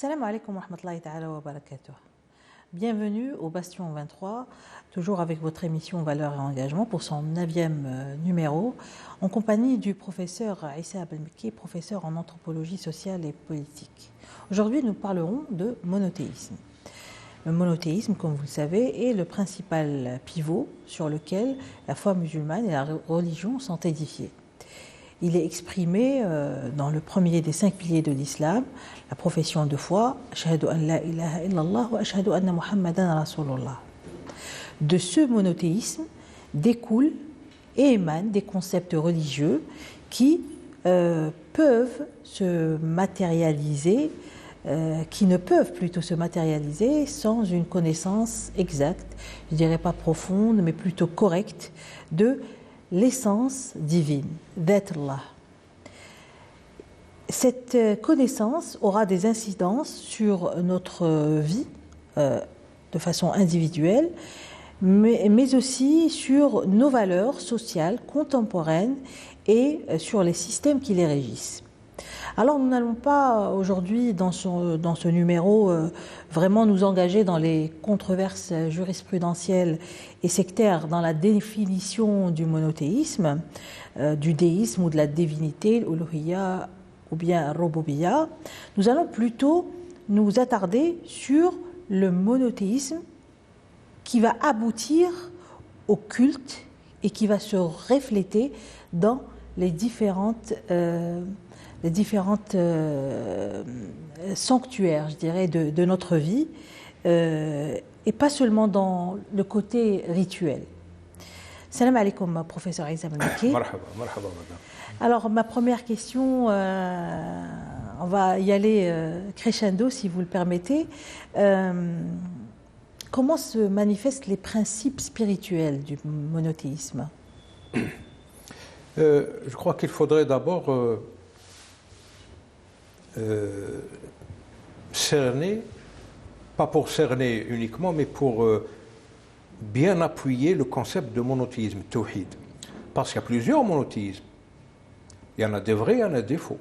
Salam alaikum wa rahmatullahi ta'ala wa barakatuh. Bienvenue au Bastion 23, toujours avec votre émission Valeurs et Engagement pour son 9e numéro, en compagnie du professeur Issa Abdelmekki, professeur en anthropologie sociale et politique. Aujourd'hui, nous parlerons de monothéisme. Le monothéisme, comme vous le savez, est le principal pivot sur lequel la foi musulmane et la religion sont édifiées. Il est exprimé dans le premier des 5 piliers de l'islam, la profession de foi, Ashhadu an la ilaha illallah wa ashhadu anna Muhammadan rasulullah. De ce monothéisme découlent et émanent des concepts religieux qui peuvent se matérialiser, qui ne peuvent plutôt se matérialiser sans une connaissance exacte, je dirais pas profonde, mais plutôt correcte, de l'essence divine, d'Allah. Cette connaissance aura des incidences sur notre vie de façon individuelle, mais aussi sur nos valeurs sociales contemporaines et sur les systèmes qui les régissent. Alors nous n'allons pas aujourd'hui dans ce numéro vraiment nous engager dans les controverses jurisprudentielles et sectaires dans la définition du monothéisme, du déisme ou de la divinité, l'uluhiyya ou bien rububiyya. Nous allons plutôt nous attarder sur le monothéisme qui va aboutir au culte et qui va se refléter dans les différentes sanctuaires, je dirais, de notre vie, et pas seulement dans le côté rituel. Salam alaikum, professeur Issa Abdelmekki. Marhaba, marhaba, madame. Alors, ma première question, on va y aller crescendo, si vous le permettez. Comment se manifestent les principes spirituels du monothéisme ? Je crois qu'il faudrait d'abord cerner, pas pour cerner uniquement, mais pour bien appuyer le concept de monothéisme, tawhid. Parce qu'il y a plusieurs monothéismes. Il y en a des vrais, il y en a des faux.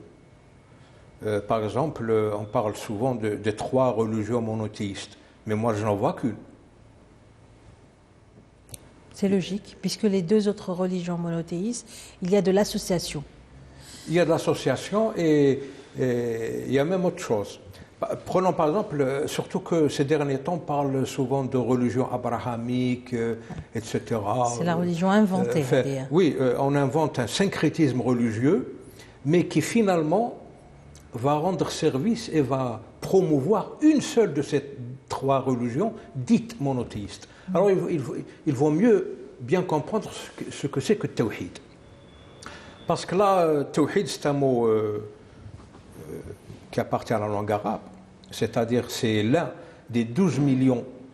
Par exemple, on parle souvent de 3 religions monothéistes, mais moi je n'en vois qu'une. C'est logique, puisque les 2 autres religions monothéistes, il y a de l'association. Il y a de l'association et il y a même autre chose. Prenons par exemple, surtout que ces derniers temps, on parle souvent de religion abrahamique, etc. C'est la religion inventée, c'est-à-dire. Oui, on invente un syncrétisme religieux, mais qui finalement va rendre service et va promouvoir une seule de ces 3 religions dites monothéistes. Alors il vaut mieux bien comprendre ce que c'est que tawhid. Parce que là, tawhid, c'est un mot qui appartient à la langue arabe, c'est-à-dire c'est l'un des 12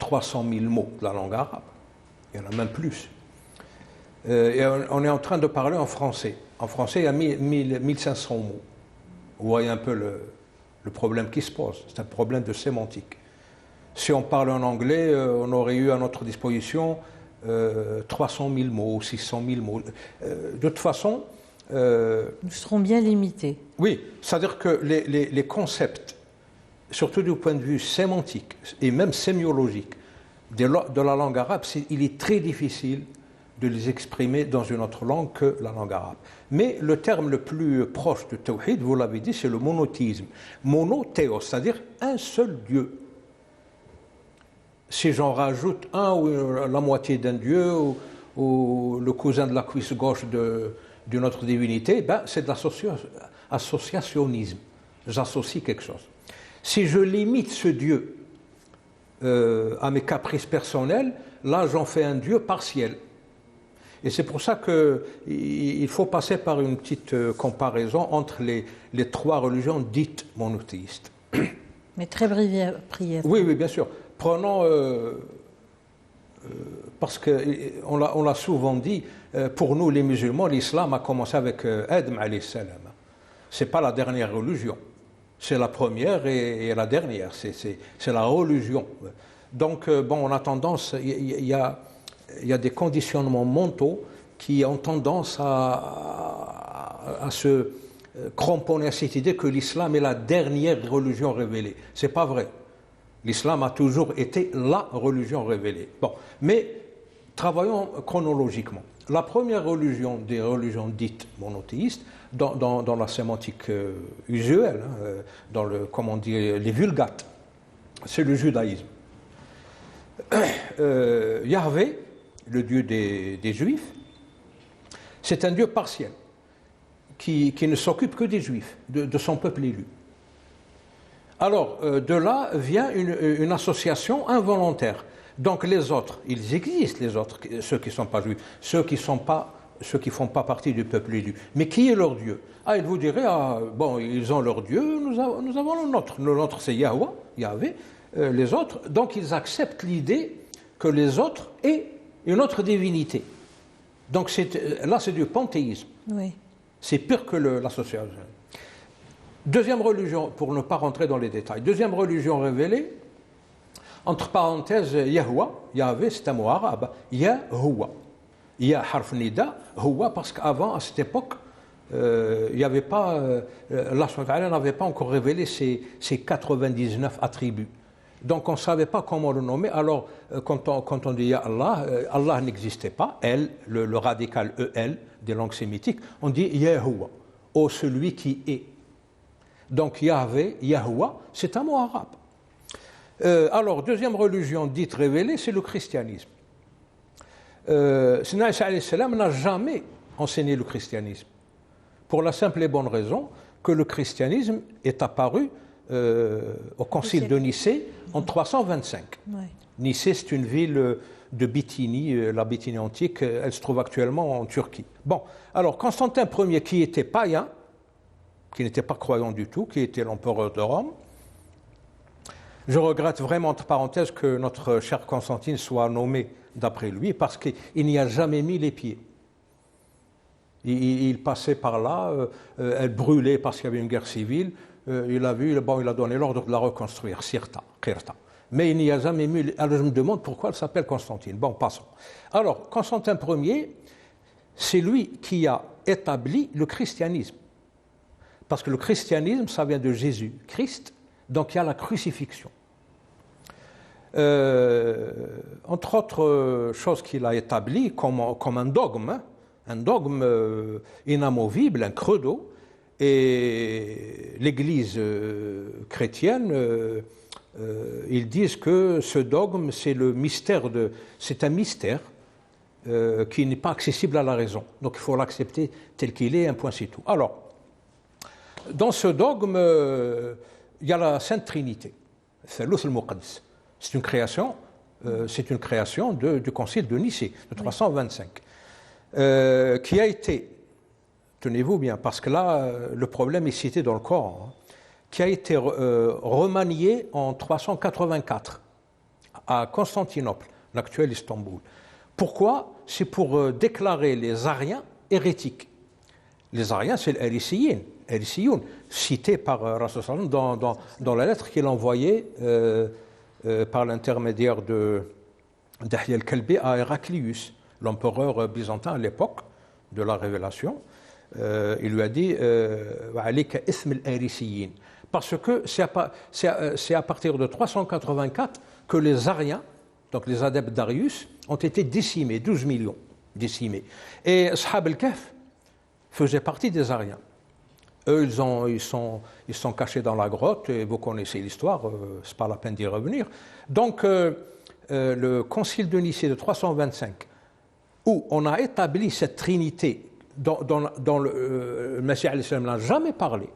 300 000 mots de la langue arabe. Il y en a même plus. Et on est en train de parler en français. En français, il y a 1500 mots. Vous voyez un peu le problème qui se pose. C'est un problème de sémantique. Si on parle en anglais, on aurait eu à notre disposition 300 000 mots, 600 000 mots. De toute façon... nous serons bien limités. Oui, c'est-à-dire que les concepts, surtout du point de vue sémantique et même sémiologique de la langue arabe, il est très difficile de les exprimer dans une autre langue que la langue arabe. Mais le terme le plus proche de tawhid, vous l'avez dit, c'est le monothéisme. Monothéos, c'est-à-dire un seul Dieu. Si j'en rajoute un ou la moitié d'un dieu ou le cousin de la cuisse gauche d'une autre divinité, ben c'est de l'associationnisme. J'associe quelque chose. Si je limite ce Dieu à mes caprices personnels, là j'en fais un Dieu partiel. Et c'est pour ça qu'il faut passer par une petite comparaison entre les 3 religions dites monothéistes. Mais très brièvement. Oui, oui, bien sûr. Prenons, parce qu'on l'a souvent dit, pour nous les musulmans, l'islam a commencé avec Adam alayhi salam. Ce n'est pas la dernière religion, c'est la première et la dernière, c'est la religion. Donc, bon, on a tendance, il y a des conditionnements mentaux qui ont tendance à se cramponné à cette idée que l'islam est la dernière religion révélée. Ce n'est pas vrai. L'islam a toujours été la religion révélée. Bon, mais travaillons chronologiquement. La première religion des religions dites monothéistes, dans la sémantique usuelle, dans comment dire, les vulgates, c'est le judaïsme. Yahvé, le Dieu des Juifs, c'est un Dieu partiel qui ne s'occupe que des Juifs, de son peuple élu. Alors, de là vient une association involontaire. Donc les autres, ils existent, les autres, ceux qui ne sont pas juifs, ceux qui ne font pas partie du peuple élu. Mais qui est leur Dieu? Ah, ils vous diraient, bon, ils ont leur Dieu, nous avons le nôtre. Le nôtre, c'est Yahvé, les autres. Donc ils acceptent l'idée que les autres aient une autre divinité. Donc là, c'est du panthéisme. Oui. C'est pire que l'association. Deuxième religion, pour ne pas rentrer dans les détails, deuxième religion révélée, entre parenthèses, Yahvé, c'est un mot arabe, Yahuwa. Ya harf nida, Huwa, parce qu'avant, à cette époque, il n'y avait pas, Allah n'avait pas encore révélé ses 99 attributs. Donc on ne savait pas comment le nommer. Alors quand on dit Ya Allah, Allah n'existait pas, le radical EL des langues sémitiques, on dit Yahuwa, ô celui qui est. Donc Yahvé, Yahuwa, c'est un mot arabe. Alors, deuxième religion dite révélée, c'est le christianisme. Sayyidina Isa alayhi salam n'a jamais enseigné le christianisme, pour la simple et bonne raison que le christianisme est apparu au concile de Nicée en 325. Ouais. Nicée, c'est une ville de Bithynie, la Bithynie antique, elle se trouve actuellement en Turquie. Bon, alors Constantin Ier, qui était païen, qui n'était pas croyant du tout, qui était l'empereur de Rome, je regrette vraiment, entre parenthèses, que notre cher Constantine soit nommé d'après lui, parce qu'il n'y a jamais mis les pieds. Il passait par là, elle brûlait parce qu'il y avait une guerre civile, il a vu, bon, il a donné l'ordre de la reconstruire, Qirta. Mais il n'y a jamais mis... Alors je me demande pourquoi elle s'appelle Constantine. Bon, passons. Alors, Constantin Ier, c'est lui qui a établi le christianisme. Parce que le christianisme, ça vient de Jésus, Christ, donc il y a la crucifixion. Entre autres choses qu'il a établies comme un dogme inamovible, un credo, et l'Église chrétienne, ils disent que ce dogme, c'est un mystère qui n'est pas accessible à la raison. Donc il faut l'accepter tel qu'il est, un point c'est tout. Alors, dans ce dogme, il y a la Sainte Trinité, Thaloth al-Muqaddas. C'est une création du Concile de Nicée, de 325, qui a été, tenez-vous bien, parce que là, le problème est cité dans le Coran, qui a été remanié en 384 à Constantinople, l'actuel Istanbul. Pourquoi? C'est pour déclarer les Ariens hérétiques. Les Ariens, c'est l'Erisiyoun, cité par Rasul dans la lettre qu'il envoyait par l'intermédiaire d'Yahya al-Kalbi à Héraclius, l'empereur byzantin à l'époque de la Révélation. Il lui a dit parce que c'est à partir de 384 que les Ariens, donc les adeptes d'Arius, ont été décimés, 12 millions décimés. Et Ashab al-Kahf faisaient partie des Ariens. Eux, ils sont cachés dans la grotte, et vous connaissez l'histoire, ce n'est pas la peine d'y revenir. Donc, le concile de Nicée de 325, où on a établi cette trinité dont le Messie alayhi salam n'a jamais parlé,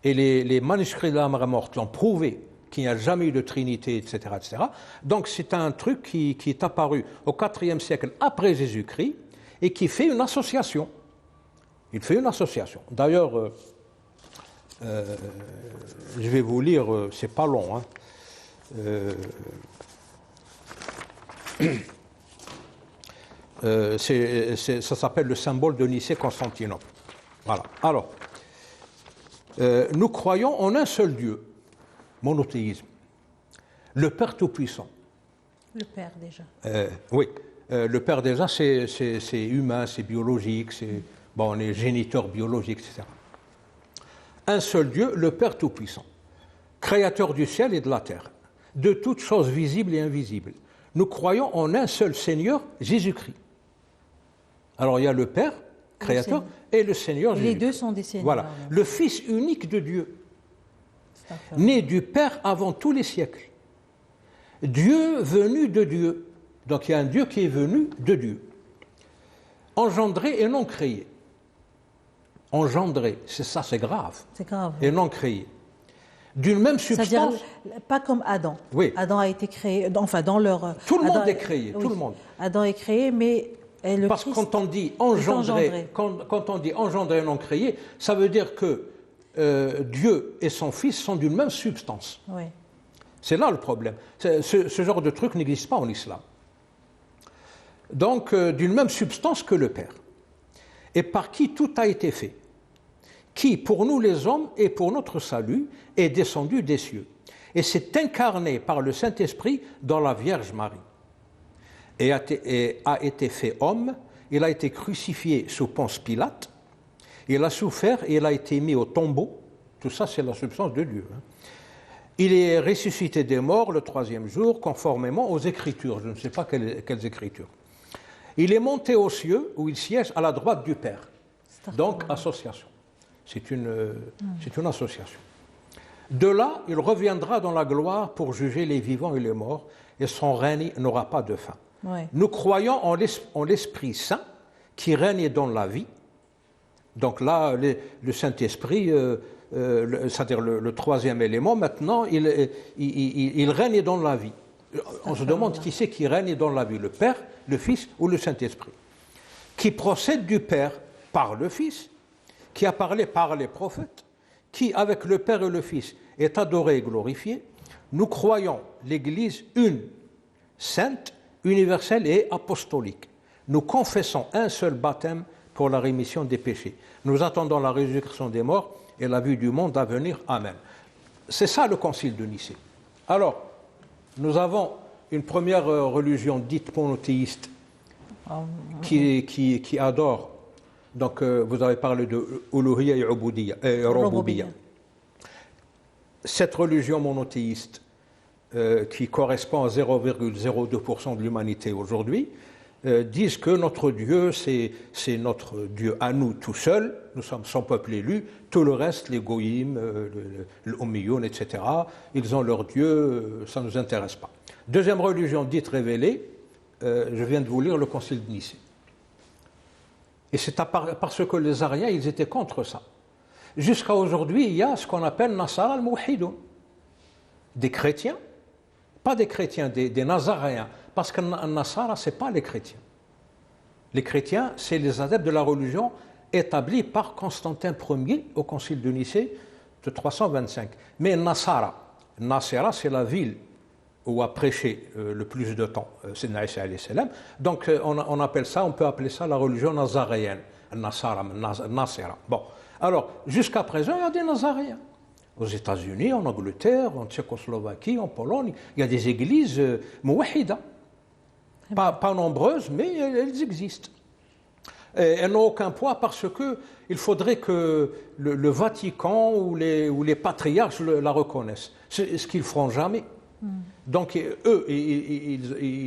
et les manuscrits de la Mara morte l'ont prouvé qu'il n'y a jamais eu de trinité, etc., etc. Donc, c'est un truc qui est apparu au IVe siècle après Jésus-Christ et qui fait une association. Il fait une association. D'ailleurs, je vais vous lire, c'est pas long. Ça s'appelle le symbole de Nicée-Constantinople. Voilà. Alors, nous croyons en un seul Dieu, monothéisme, le Père Tout-Puissant. Le Père déjà. Oui, le Père déjà, c'est humain, c'est biologique, Bon, on est géniteur biologique, etc. Un seul Dieu, le Père Tout-Puissant, créateur du ciel et de la terre, de toutes choses visibles et invisibles. Nous croyons en un seul Seigneur, Jésus-Christ. Alors il y a le Père, créateur, et le Seigneur Jésus-Christ. Les deux sont des seigneurs. Voilà, le Fils unique de Dieu, né du Père avant tous les siècles. Dieu venu de Dieu. Donc il y a un Dieu qui est venu de Dieu. Engendré et non créé. Engendré, c'est ça, c'est grave. C'est grave. Et non créé. D'une même substance. C'est-à-dire, pas comme Adam. Oui. Adam a été créé, enfin dans leur... Tout le Adam monde est créé, tout le monde. Adam est créé, mais le Parce que Christ quand on dit engendré, quand on dit engendré et non créé, ça veut dire que Dieu et son Fils sont d'une même substance. Oui. C'est là le problème. Ce genre de truc n'existe pas en islam. Donc, d'une même substance que le Père. Et par qui tout a été fait. Qui, pour nous les hommes et pour notre salut, est descendu des cieux. Et s'est incarné par le Saint-Esprit dans la Vierge Marie. Et a été fait homme, il a été crucifié sous Ponce Pilate, il a souffert et il a été mis au tombeau. Tout ça, c'est la substance de Dieu. Il est ressuscité des morts le troisième jour, conformément aux Écritures. Je ne sais pas quelles Écritures. Il est monté aux cieux, où il siège à la droite du Père. Donc, association. C'est une association. De là, il reviendra dans la gloire pour juger les vivants et les morts, et son règne n'aura pas de fin. Ouais. Nous croyons en l'Esprit Saint, qui règne dans la vie. Donc là, le Saint-Esprit, c'est-à-dire le troisième élément, maintenant, il règne dans la vie. On se demande qui c'est qui règne dans la vie, le Père, le Fils ou le Saint-Esprit. Qui procède du Père par le Fils, qui a parlé par les prophètes, qui, avec le Père et le Fils, est adoré et glorifié. Nous croyons l'Église une, sainte, universelle et apostolique. Nous confessons un seul baptême pour la rémission des péchés. Nous attendons la résurrection des morts et la vie du monde à venir. Amen. C'est ça le concile de Nicée. Alors, nous avons une première religion dite monothéiste qui adore. Donc, vous avez parlé de Uluhiyya et Rububiyya. Cette religion monothéiste, qui correspond à 0,02% de l'humanité aujourd'hui, disent que notre Dieu, c'est notre Dieu à nous tout seul, nous sommes son peuple élu, tout le reste, les goïms, les Ummiyun, etc., ils ont leur Dieu, ça ne nous intéresse pas. Deuxième religion dite révélée, je viens de vous lire le Concile de Nicée. Et c'est parce que les Ariens, ils étaient contre ça. Jusqu'à aujourd'hui, il y a ce qu'on appelle Nasara al-Mouhidoun, des chrétiens, pas des chrétiens, des nazaréens, parce que Nasara, ce n'est pas les chrétiens. Les chrétiens, c'est les adeptes de la religion établie par Constantin Ier au Concile de Nicée de 325. Mais Nasara, c'est la ville où a prêché le plus de temps Sayyidina Isa alayhi salam. Donc on appelle ça, on peut appeler ça la religion nazaréenne, Nasara. Bon, alors jusqu'à présent, il y a des nazaréens. Aux États-Unis, en Angleterre, en Tchécoslovaquie, en Pologne, il y a des églises mouahida. Pas nombreuses, mais elles existent. Et elles n'ont aucun poids parce qu'il faudrait que le Vatican ou les patriarches la reconnaissent. C'est ce qu'ils ne feront jamais. Donc eux, ils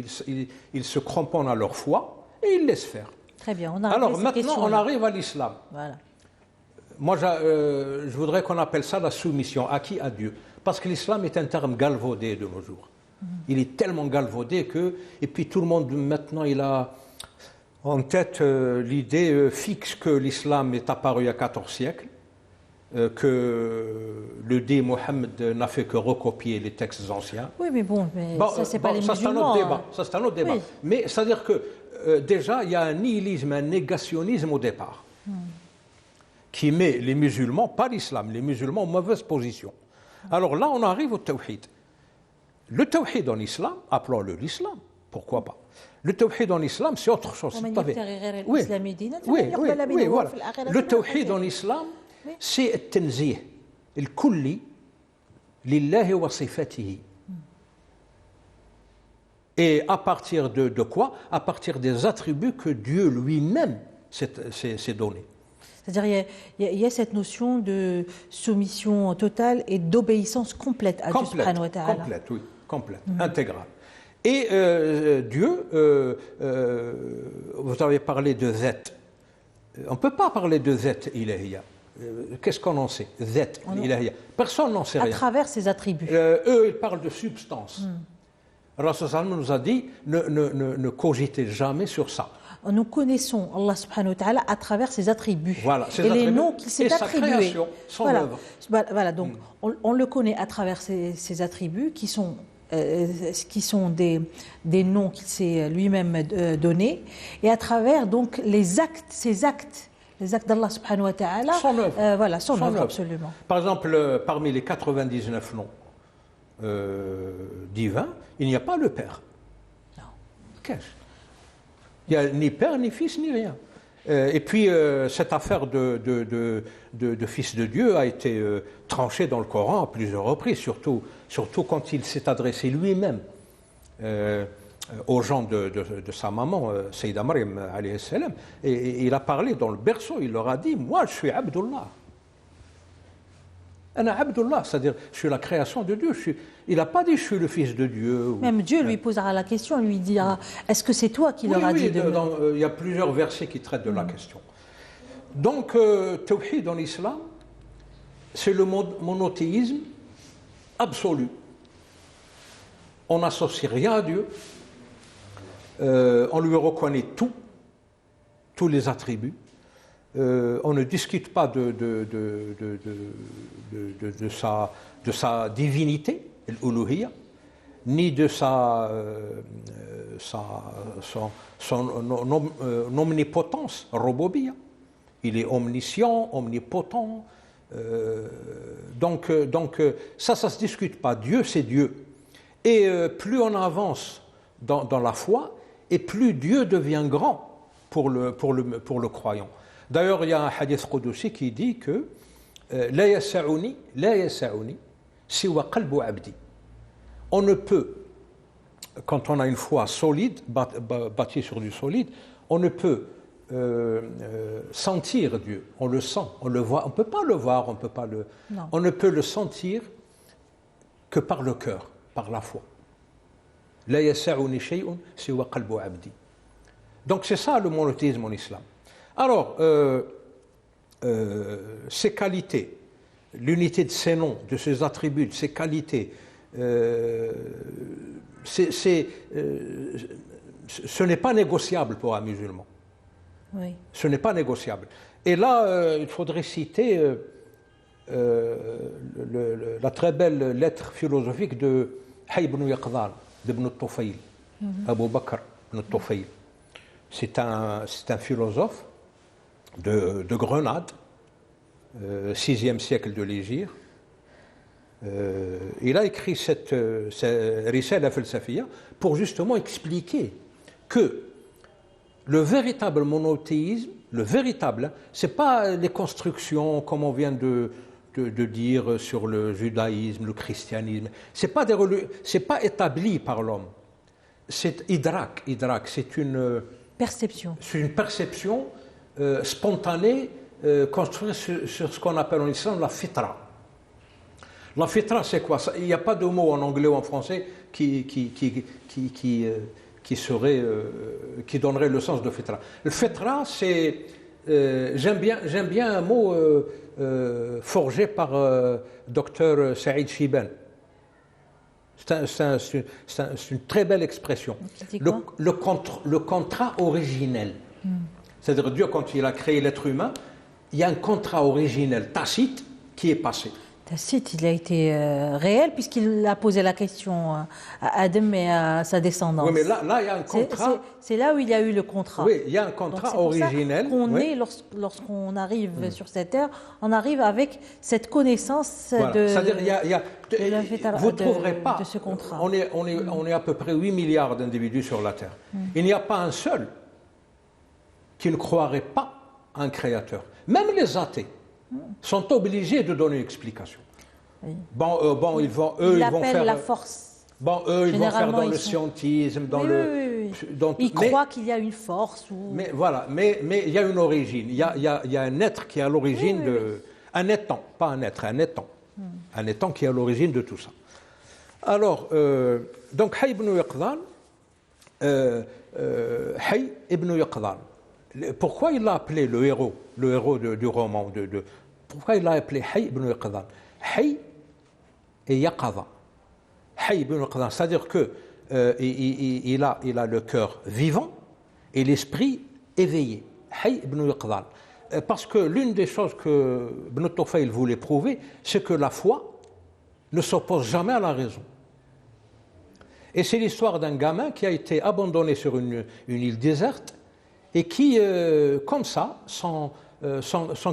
se cramponnent à leur foi et ils laissent faire. Très bien. Alors maintenant, on arrive à l'islam. Voilà. Moi, je voudrais qu'on appelle ça la soumission. À qui? À Dieu. Parce que l'islam est un terme galvaudé de nos jours. Il est tellement galvaudé que... Et puis tout le monde, maintenant, il a en tête l'idée fixe que l'islam est apparu il y a 14 siècles, que le dit Mohammed n'a fait que recopier les textes anciens. Oui, mais bon, ça, c'est pas les musulmans. Ça, c'est un autre débat. Oui. Mais c'est-à-dire que, déjà, il y a un nihilisme, un négationnisme au départ, qui met les musulmans, pas l'islam, les musulmans en mauvaise position. Alors là, on arrive au tawhid. Le tawhid en islam, appelons-le l'islam, pourquoi pas. Le tawhid en islam, c'est autre chose. Oui, voilà. Le tawhid en islam, c'est le tanzih, le kulli, lillahi wa sifatihi. Et à partir de quoi? À partir des attributs que Dieu lui-même s'est donné. C'est-à-dire il y a cette notion de soumission totale et d'obéissance complète à Dieu subhanahu wa ta'ala. Complète, oui, complète, intégrale. Et Dieu, vous avez parlé de Zet. On ne peut pas parler de Zet ilahiya. Qu'est-ce qu'on en sait? Zet ilahiya. Personne n'en sait rien. À travers ses attributs. Eux, ils parlent de substance. Rasul sallam nous a dit ne cogitez jamais sur ça. Nous connaissons Allah subhanahu wa ta'ala à travers ses attributs. Voilà, ses et attributs, les noms qu'il s'est attribués. Sa création, son œuvre. Voilà, donc on le connaît à travers ses attributs qui sont des noms qu'il s'est lui-même donnés, et à travers donc les actes d'Allah subhanahu wa ta'ala. Son œuvre. Voilà, son œuvre, œuvre. absolument. Par exemple, parmi les 99 noms divins, il n'y a pas le Père. Non. Qu'est-ce? Il n'y a ni Père, ni Fils, ni rien. Et puis, cette affaire de Fils de Dieu a été tranchée dans le Coran à plusieurs reprises, surtout quand il s'est adressé lui-même aux gens de sa maman, Sayyida Maryam, alayhi salam, et il a parlé dans le berceau, il leur a dit « Moi, je suis Abdullah ». Ana Abdullah, c'est-à-dire je suis la création de Dieu. Il n'a pas dit je suis le fils de Dieu. Même Dieu lui posera la question, lui dira est-ce que c'est toi qui leur a dit de... Il y a plusieurs versets qui traitent de la question. Donc, Tawhid en islam, c'est le monothéisme absolu. On n'associe rien à Dieu, on lui reconnaît tous les attributs. On ne discute pas de sa divinité, l'uluhiyya, ni de son omnipotence, rububiyya. Il est omniscient, omnipotent. Donc ça ne se discute pas. Dieu, c'est Dieu. Et plus on avance dans la foi, et plus Dieu devient grand pour le croyant. D'ailleurs, il y a un hadith Qudusi qui dit que la yasa'uni siwa qalbu abdi. On ne peut, quand on a une foi solide, bâtie sur du solide, on ne peut sentir Dieu. On le sent, on le voit. On ne peut pas le voir, on ne peut le sentir que par le cœur, par la foi. La yasa'uni shay'un siwa qalbu abdi. Donc c'est ça le monothéisme en islam. Alors, ces qualités, l'unité de ses noms, de ses attributs, de ses qualités, ce n'est pas négociable pour un musulman. Oui. Ce n'est pas négociable. Et là, il faudrait citer la très belle lettre philosophique de Hayy ibn Yaqdhan, d'Ibn Tufayl, Abu Bakr ibn Tufayl. C'est un philosophe de Grenade, 6e siècle de l'Hégire. Il a écrit cette Risala Falsafiyya pour justement expliquer que le véritable monothéisme, c'est pas les constructions comme on vient de dire sur le judaïsme, le christianisme. C'est pas établi par l'homme. C'est idrak, c'est une perception. C'est une perception spontanée construite sur ce qu'on appelle en islam la fitra. La fitra, c'est quoi? Il n'y a pas de mot en anglais ou en français qui donnerait le sens de fitra. Le fitra, c'est j'aime bien un mot forgé par docteur Saïd Chiban. C'est une très belle expression. Le contrat originel. C'est-à-dire Dieu, quand il a créé l'être humain, il y a un contrat originel, tacite, qui est passé. Tacite, il a été réel puisqu'il a posé la question à Adam et à sa descendance. Oui, mais là il y a un contrat. C'est là où il y a eu le contrat. Oui, il y a un contrat originel. Lorsqu'on arrive sur cette terre, on arrive avec cette connaissance C'est-à-dire, vous ne trouverez pas de ce contrat. On est à peu près 8 milliards d'individus sur la terre. Il n'y a pas un seul qui ne croirait pas à un créateur. Même les athées sont obligés de donner une explication. Oui. Ils vont faire la force Bon, eux, ils vont faire Généralement, dans ils le sont- scientisme, dans Oui, le... oui, oui, oui. Donc, Ils croient qu'il y a une force ou... mais voilà, mais il y a une origine. Il y a un être qui est à l'origine Oui, oui, de... Un étant, pas un être, un étant. Un étant qui est à l'origine de tout ça. Alors, donc, Hayy ibn Yaqdhan, Hayy ibn Yaqdhan, pourquoi il l'a appelé le héros du roman pourquoi il l'a appelé Hayy ibn Yaqdhan? Hayy et Yaqadha. Hayy ibn Yaqdhan, c'est-à-dire que il a le cœur vivant et l'esprit éveillé. Hayy ibn Yaqdhan. Parce que l'une des choses que Ibn Tufayl voulait prouver, c'est que la foi ne s'oppose jamais à la raison. Et c'est l'histoire d'un gamin qui a été abandonné sur une île déserte et qui, comme ça, sans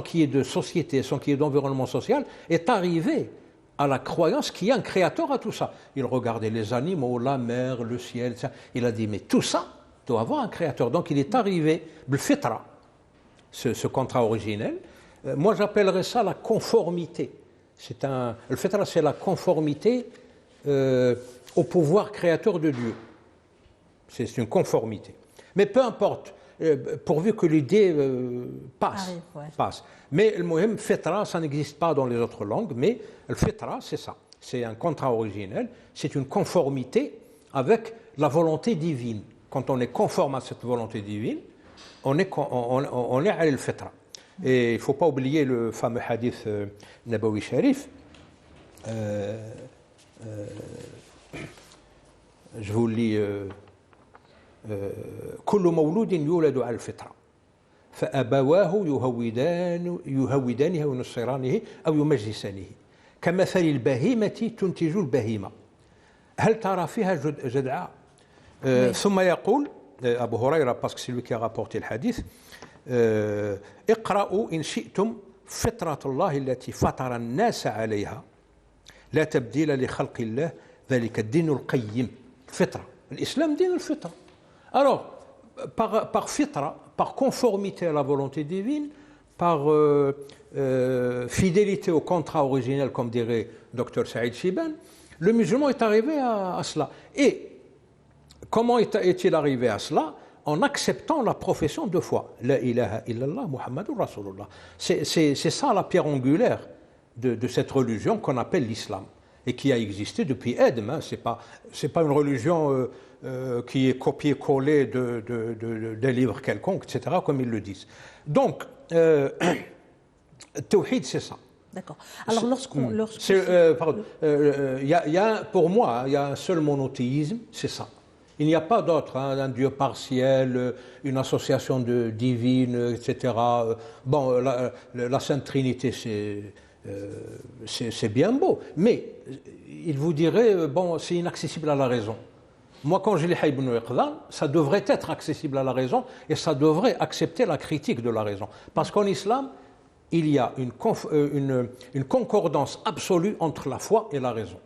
qu'il y ait de société, sans qu'il y ait d'environnement social, est arrivé à la croyance qu'il y a un créateur à tout ça. Il regardait les animaux, la mer, le ciel, ça. Il a dit, mais tout ça doit avoir un créateur. Donc il est arrivé, le fitra, ce contrat originel. Moi j'appellerais ça la conformité. Le fitra, c'est la conformité au pouvoir créateur de Dieu. C'est une conformité. Mais peu importe, pourvu que l'idée passe. Arrive, ouais. Passe. Mais le mot fitra, ça n'existe pas dans les autres langues, mais le fitra, c'est ça. C'est un contrat originel, c'est une conformité avec la volonté divine. Quand on est conforme à cette volonté divine, on est à le fitra. Et il ne faut pas oublier le fameux hadith Nabawi Sharif. Je vous lis كل مولود يولد على الفطرة فأبواه يهودانه أو ينصرانه أو يمجسانه كمثل البهيمة تنتج البهيمة هل ترى فيها جدعاء ثم يقول أبو هريرة parce que c'est lui qui a rapporté le hadith اقرأوا إن شئتم فطرة الله التي فطر الناس عليها لا تبديل لخلق الله ذلك الدين القيم الفطرة الإسلام دين الفطرة. Alors, par fitra, par conformité à la volonté divine, par fidélité au contrat originel, comme dirait Dr Saïd Shiban, le musulman est arrivé à cela. Et comment est-il arrivé à cela? En acceptant la profession de foi. La ilaha illallah Muhammadur Rasulullah. C'est ça la pierre angulaire de cette religion qu'on appelle l'islam et qui a existé depuis Adam. Hein. C'est pas une religion qui est copié-collé d'un livre quelconque, etc., comme ils le disent. Donc, Tawhid, c'est ça. D'accord. Alors, pour moi, il y a un seul monothéisme, c'est ça. Il n'y a pas d'autre, hein, un Dieu partiel, une association divine, etc. Bon, la Sainte Trinité, c'est bien beau, mais il vous dirait, bon, c'est inaccessible à la raison. Moi, quand je lis Hayy ibn Yaqdhan, ça devrait être accessible à la raison et ça devrait accepter la critique de la raison. Parce qu'en islam, il y a une concordance absolue entre la foi et la raison.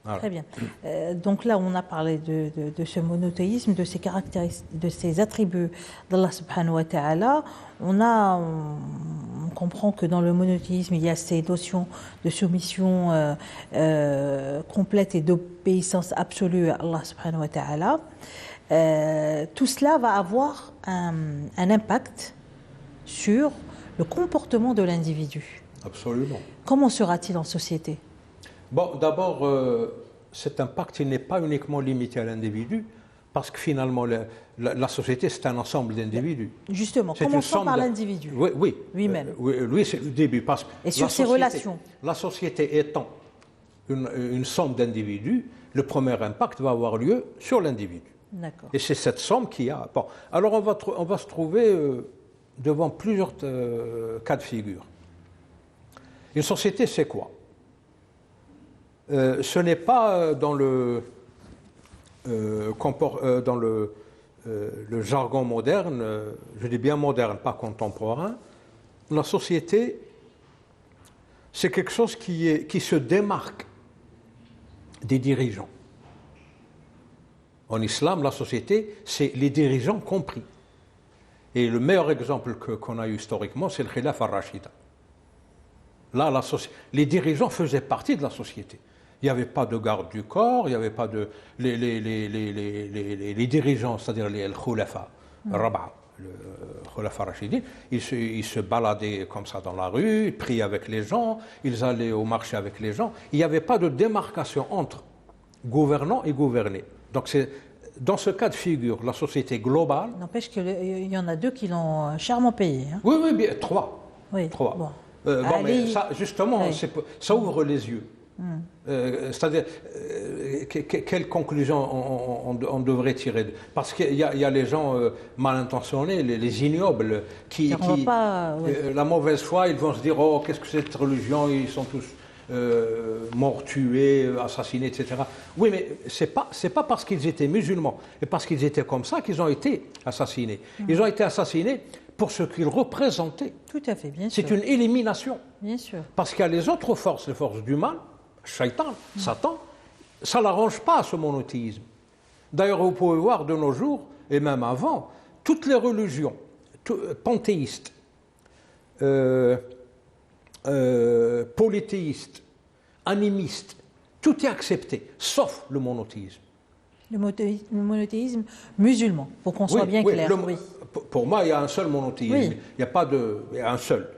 Voilà. Très bien. Donc là, on a parlé de ce monothéisme, de ses caractéristiques, de ses attributs d'Allah subhanahu wa ta'ala. On comprend que dans le monothéisme, il y a ces notions de soumission complète et d'obéissance absolue à Allah subhanahu wa ta'ala. Tout cela va avoir un impact sur le comportement de l'individu. Absolument. Comment sera-t-il en société ? Bon, d'abord, cet impact n'est pas uniquement limité à l'individu, parce que finalement, la société, c'est un ensemble d'individus. Justement, commençons par l'individu lui-même. Oui, c'est le début. Parce que et sur ses relations. La société étant une somme d'individus, le premier impact va avoir lieu sur l'individu. D'accord. Et c'est cette somme qui a... Bon, alors on va se trouver devant plusieurs cas de figure. Une société, c'est quoi? Ce n'est pas dans le jargon moderne, je dis bien moderne, pas contemporain. La société, c'est quelque chose qui se démarque des dirigeants. En islam, la société, c'est les dirigeants compris. Et le meilleur exemple qu'on a eu historiquement, c'est le Khilaf al-Rashida. Là, les dirigeants faisaient partie de la société. Il n'y avait pas de garde du corps, il n'y avait pas de... Les dirigeants, c'est-à-dire les khulafa, Rabat, le khulafa Rachidin, ils se baladaient comme ça dans la rue, ils priaient avec les gens, ils allaient au marché avec les gens. Il n'y avait pas de démarcation entre gouvernants et gouvernés. Donc c'est dans ce cas de figure, la société globale... N'empêche qu'il y en a deux qui l'ont chèrement payé. Hein. Oui, oui, bien, trois. Oui, Trois. bon. Mais ça, justement, Oui. ça ouvre les yeux. C'est-à-dire, quelle conclusion on devrait tirer parce qu'il y a les gens mal intentionnés, les ignobles, qui la mauvaise foi, ils vont se dire, oh, qu'est-ce que c'est cette religion, ils sont tous morts, tués, assassinés, etc. Oui, mais c'est pas parce qu'ils étaient musulmans et parce qu'ils étaient comme ça qu'ils ont été assassinés. Ils ont été assassinés pour ce qu'ils représentaient. Tout à fait, bien sûr. C'est une élimination. Bien sûr. Parce qu'il y a les autres forces, les forces du mal, Shaitan, Satan, ça ne l'arrange pas, ce monothéisme. D'ailleurs, vous pouvez voir de nos jours, et même avant, toutes les religions panthéistes, polythéistes, animistes, tout est accepté, sauf le monothéisme. Le monothéisme musulman, pour qu'on soit bien clair. Oui. Pour moi, il y a un seul monothéisme. Oui. Il n'y a pas de... Il y a un seul.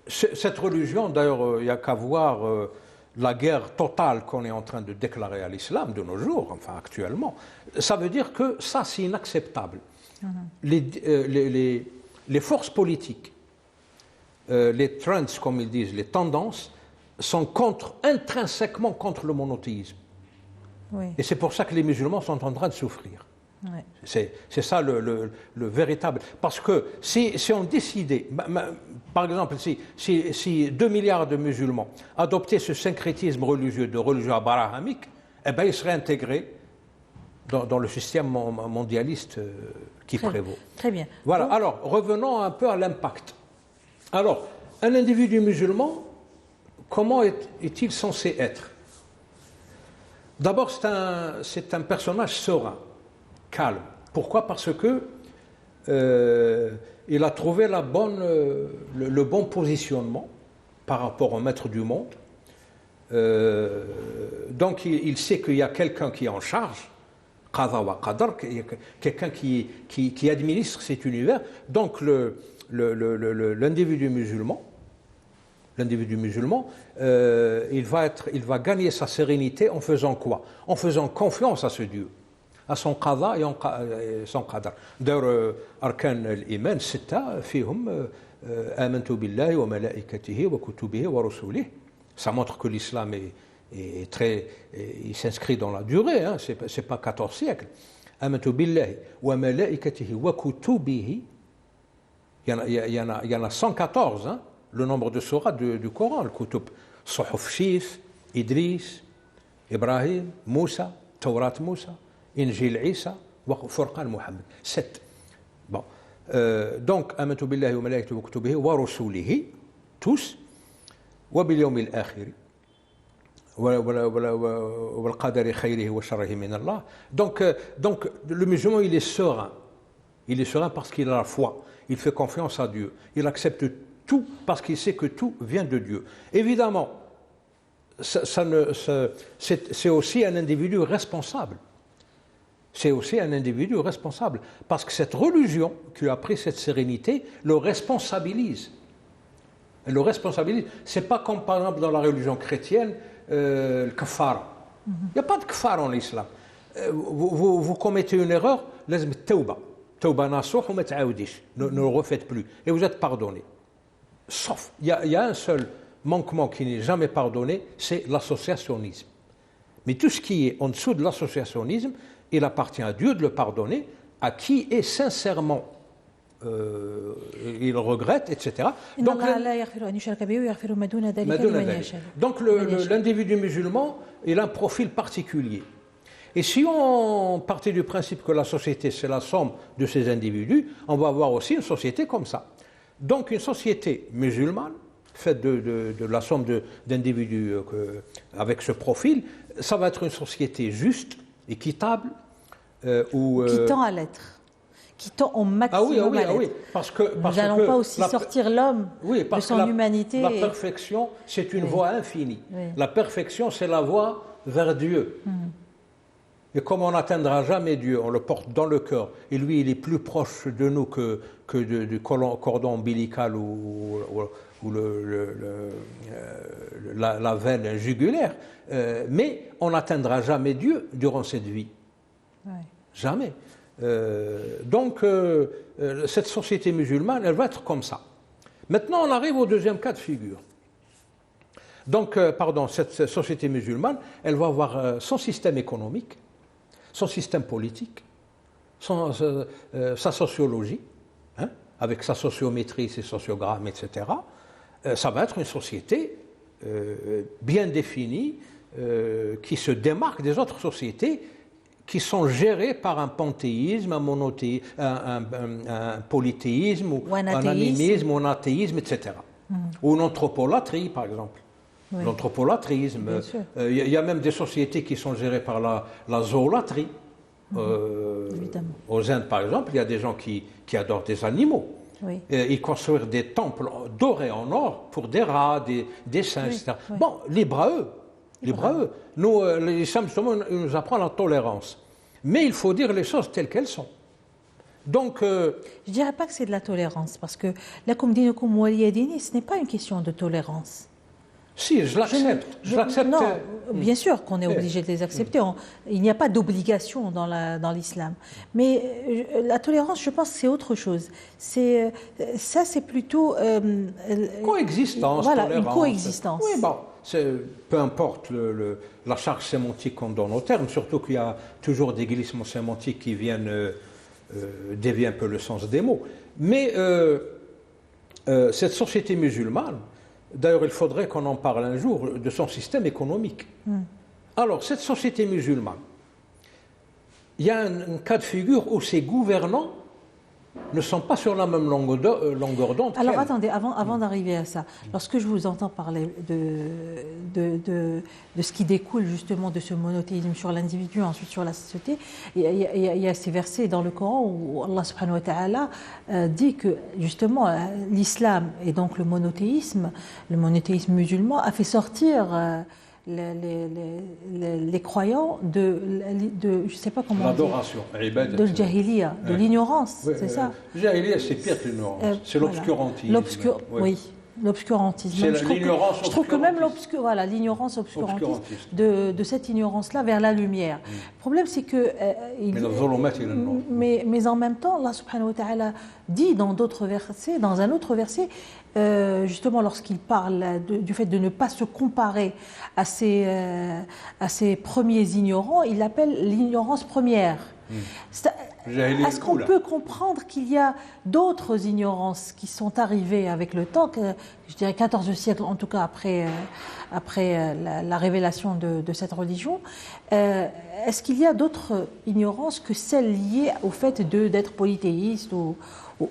Cette religion, d'ailleurs, il n'y a qu'à voir la guerre totale qu'on est en train de déclarer à l'islam de nos jours, enfin actuellement. Ça veut dire que ça, c'est inacceptable. Les forces politiques, les trends, comme ils disent, les tendances, sont intrinsèquement contre le monothéisme. Oui. Et c'est pour ça que les musulmans sont en train de souffrir. Oui. C'est ça le véritable. Parce que si on décidait, par exemple, si 2 milliards de musulmans adoptaient ce syncrétisme religieux de religion abrahamique, eh bien, ils seraient intégrés dans le système mondialiste qui prévaut. Très bien. Voilà. Alors, revenons un peu à l'impact. Alors, un individu musulman, comment est-il censé être? D'abord, c'est un personnage serein, calme. Pourquoi? Parce que il a trouvé le bon positionnement par rapport au maître du monde. Donc, il sait qu'il y a quelqu'un qui est en charge, qada wa qadar, quelqu'un qui administre cet univers. Donc, l'individu musulman, il va gagner sa sérénité en faisant quoi? En faisant confiance à ce Dieu, à son qada et son qadar. D'ailleurs, arkan al-iman sita fihum amantu billahi wa malaikatihi wa kutubihi wa rusulihi. Ça montre que l'islam il s'inscrit dans la durée, hein, c'est pas 14 siècles. Amantu billahi wa malaikatihi wa kutubihi. Il y en a 114, hein, le nombre de sourates du Coran, le Kutub. Suhuf Shif, Idris, Ibrahim, Moussa, Taurat Moussa, Injil Isa, Furqan Muhammad. 7. Bon. Donc, Amantu billahi wa malaikatihi wa kutubihi wa rusulihi, tous, wa bil yawmil akhir, wa al-qadari khayrihi wa sharrihi min Allah. Donc, le musulman, il est serein. Il est serein parce qu'il a la foi. Il fait confiance à Dieu. Il accepte tout parce qu'il sait que tout vient de Dieu. Évidemment, c'est aussi un individu responsable. C'est aussi un individu responsable. Parce que cette religion qui a pris cette sérénité le responsabilise. Elle le responsabilise. Ce n'est pas comme par exemple dans la religion chrétienne, le kafara. Il n'y a pas de kafara en islam. Vous commettez une erreur, lazim tawba. Tawba nasuh ou met'aoudish. Ne le refaites plus. Et vous êtes pardonné. Sauf, il y a un seul manquement qui n'est jamais pardonné, c'est l'associationnisme. Mais tout ce qui est en dessous de l'associationnisme, il appartient à Dieu de le pardonner, à qui est sincèrement il regrette, etc. Donc, l'individu musulman, il a un profil particulier. Et si on partait du principe que la société, c'est la somme de ces individus, on va avoir aussi une société comme ça. Donc une société musulmane, faite de la somme d'individus avec ce profil, ça va être une société juste, équitable. Qui tend à l'être, qui tend au maximum à l'être. Oui, parce que nous n'allons pas aussi sortir l'homme de son humanité. La perfection, c'est une voie infinie. Oui. La perfection, c'est la voie vers Dieu. Et comme on n'atteindra jamais Dieu, on le porte dans le cœur. Et lui, il est plus proche de nous que du cordon ombilical ou la veine jugulaire. Mais on n'atteindra jamais Dieu durant cette vie. Ouais. Jamais. Donc, cette société musulmane, elle va être comme ça. Maintenant, on arrive au deuxième cas de figure. Donc, cette société musulmane, elle va avoir son système économique, son système politique, sa sociologie, hein, avec sa sociométrie, ses sociogrammes, etc. Ça va être une société bien définie qui se démarque des autres sociétés qui sont gérées par un panthéisme, un monothéisme, un polythéisme, ou un animisme, ou un athéisme, etc. Ou une anthropolatrie, par exemple. Oui. L'anthropolatrisme. Il y a même des sociétés qui sont gérées par la zoolatrie. Aux Indes, par exemple, il y a des gens qui adorent des animaux. Oui. Ils construisent des temples dorés en or pour des rats, des singes, etc. Oui. Bon, libre à eux. Libre à eux. Nous, l'islam, justement, il nous apprend la tolérance. Mais il faut dire les choses telles qu'elles sont. Donc, je ne dirais pas que c'est de la tolérance, parce que lakum dinukum waliya dini, ce n'est pas une question de tolérance. Si, je l'accepte. Non, bien sûr qu'on est obligé de les accepter. Il n'y a pas d'obligation dans l'islam. Mais la tolérance, je pense que c'est autre chose. C'est plutôt... coexistence, voilà, tolérance. Une coexistence. Oui, bon, peu importe la charge sémantique qu'on donne au terme, surtout qu'il y a toujours des glissements sémantiques qui viennent dévier un peu le sens des mots. Mais cette société musulmane, d'ailleurs, il faudrait qu'on en parle un jour de son système économique. Alors, cette société musulmane, il y a un cas de figure où ses gouvernants ne sont pas sur la même longueur d'onde. Alors, attendez, avant d'arriver à ça, lorsque je vous entends parler de ce qui découle justement de ce monothéisme sur l'individu, ensuite sur la société, il y a ces versets dans le Coran où Allah subhanahu wa ta'ala dit que justement l'islam et donc le monothéisme musulman a fait sortir les croyants de je sais pas comment l'adoration, de jahiliya, de l'ignorance, oui, c'est ça. Jahiliya, c'est pire que l'ignorance, c'est l'obscurantisme. Oui, l'obscurantisme. Je trouve que même l'ignorance obscurantiste, de cette ignorance-là vers la lumière. Le problème, c'est que mais en même temps, Allah subhanahu wa ta'ala dit dans un autre verset, justement lorsqu'il parle du fait de ne pas se comparer à ces premiers ignorants, il l'appelle l'ignorance première. Est-ce qu'on peut comprendre qu'il y a d'autres ignorances qui sont arrivées avec le temps, je dirais 14 siècles en tout cas après la révélation de cette religion? Est-ce qu'il y a d'autres ignorances que celles liées au fait d'être polythéiste ou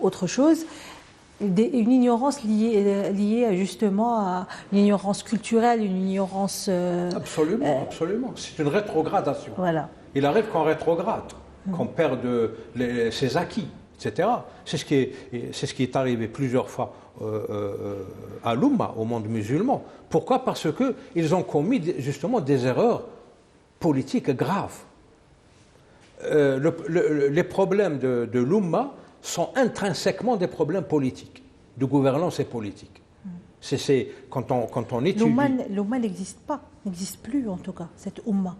autre chose? Une ignorance liée justement à une ignorance culturelle, une ignorance... Absolument. C'est une rétrogradation. Voilà. Il arrive qu'on rétrograde, qu'on perde ses acquis, etc. C'est ce qui est arrivé plusieurs fois à l'Oumma, au monde musulman. Pourquoi? Parce qu'ils ont commis justement des erreurs politiques graves. Les problèmes de l'Oumma sont intrinsèquement des problèmes politiques, de gouvernance et politique. C'est quand on étudie... L'Oumma n'existe pas, n'existe plus en tout cas, cette Oumma.